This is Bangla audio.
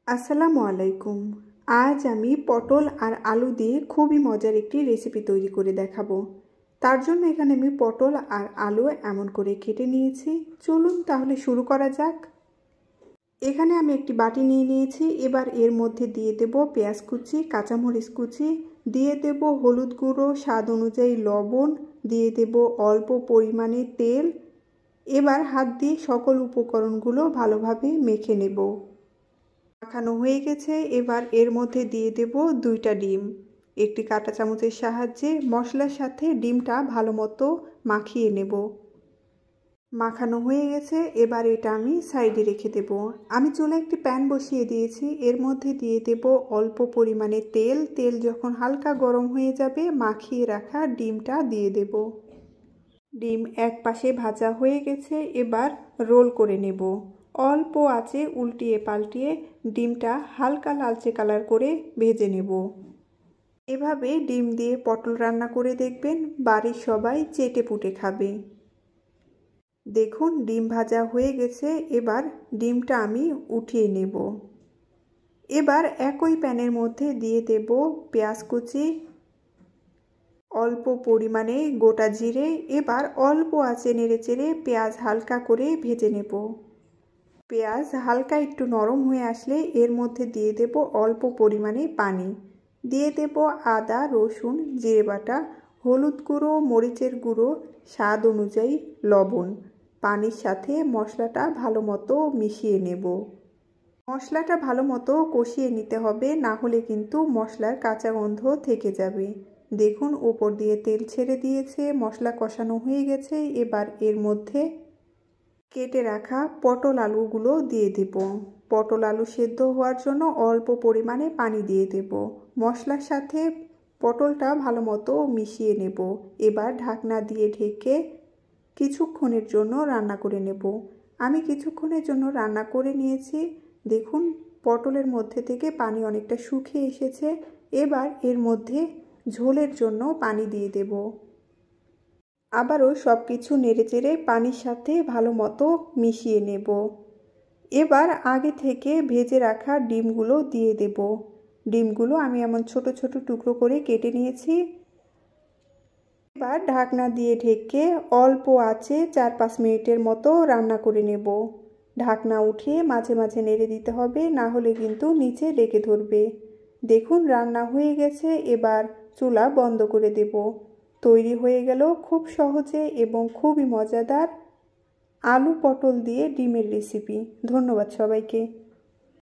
আসসালামু আলাইকুম। আজ আমি পটল আর আলু দিয়ে খুবই মজার একটি রেসিপি তৈরি করে দেখাবো। তার জন্য এখানে আমি পটল আর আলু এমন করে কেটে নিয়েছি। চলুন তাহলে শুরু করা যাক। এখানে আমি একটি বাটি নিয়ে নিয়েছি। এবার এর মধ্যে দিয়ে দেব পেঁয়াজ কুচি, কাঁচামরিচ কুচি, দিয়ে দেব হলুদ গুঁড়ো, স্বাদ অনুযায়ী লবণ, দিয়ে দেব অল্প পরিমাণে তেল। এবার হাত দিয়ে সকল উপকরণগুলো ভালোভাবে মেখে নেব। মাখানো হয়ে গেছে। এবার এর মধ্যে দিয়ে দেব 2টা ডিম। একটি কাঁটা চামচের সাহায্যে মশলার সাথে ডিমটা ভালো মতো মাখিয়ে নেব। মাখানো হয়ে গেছে। এবার এটা আমি সাইডে রেখে দেব। আমি চুলায় একটি প্যান বসিয়ে দিয়েছি। এর মধ্যে দিয়ে দেব অল্প পরিমাণে তেল। তেল যখন হালকা গরম হয়ে যাবে মাখিয়ে রাখা ডিমটা দিয়ে দেব। ডিম এক পাশে ভাজা হয়ে গেছে। এবার রোল করে নেব। অল্প আঁচে উল্টিয়ে পাল্টিয়ে ডিমটা হালকা লালচে কালার করে ভেজে নেব। এভাবে ডিম দিয়ে পটল রান্না করে দেখবেন, বাড়ির সবাই চেটে পুটে খাবে। দেখুন ডিম ভাজা হয়ে গেছে। এবার ডিমটা আমি উঠিয়ে নেব। এবার একই প্যানের মধ্যে দিয়ে দেব পেঁয়াজ কুচি, অল্প পরিমাণে গোটা জিরে। এবার অল্প আঁচে নেড়ে চেড়ে পেঁয়াজ হালকা করে ভেজে নেব। পেঁয়াজ হালকা একটু নরম হয়ে আসলে এর মধ্যে দিয়ে দেব অল্প পরিমাণে পানি। দিয়ে দেব আদা, রসুন, জিরে বাটা, হলুদ গুঁড়ো, মরিচের গুঁড়ো, স্বাদ অনুযায়ী লবণ। পানির সাথে মশলাটা ভালো মতো মিশিয়ে নেব। মশলাটা ভালো মতো কষিয়ে নিতে হবে, না হলে কিন্তু মশলার কাঁচা গন্ধ থেকে যাবে। দেখুন উপর দিয়ে তেল ছেড়ে দিয়েছে, মশলা কষানো হয়ে গেছে। এবার এর মধ্যে কেটে রাখা পটল আলুগুলো দিয়ে দেব। পটল আলু সেদ্ধ হওয়ার জন্য অল্প পরিমাণে পানি দিয়ে দেব। মশলার সাথে পটলটা ভালো মতো মিশিয়ে নেব। এবার ঢাকনা দিয়ে ঢেকে কিছুক্ষণের জন্য রান্না করে নেব। আমি কিছুক্ষণের জন্য রান্না করে নিয়েছি। দেখুন পটলের মধ্যে থেকে পানি অনেকটা শুকিয়ে এসেছে। এবার এর মধ্যে ঝোলের জন্য পানি দিয়ে দেব। আবারও সব কিছু নেড়েচেড়ে পানির সাথে ভালো মতো মিশিয়ে নেব। এবার আগে থেকে ভেজে রাখা ডিমগুলো দিয়ে দেব। ডিমগুলো আমি এমন ছোট ছোট টুকরো করে কেটে নিয়েছি। এবার ঢাকনা দিয়ে ঢেকে অল্প আঁচে 4-5 মিনিটের মতো রান্না করে নেব। ঢাকনা উঠিয়ে মাঝে মাঝে নেড়ে দিতে হবে, না হলে কিন্তু নিচে লেগে ধরবে। দেখুন রান্না হয়ে গেছে। এবার চুলা বন্ধ করে দেব। তৈরি হয়ে গেল খুব সহজে এবং খুবই মজাদার আলু পটল দিয়ে ডিমের রেসিপি। ধন্যবাদ সবাইকে।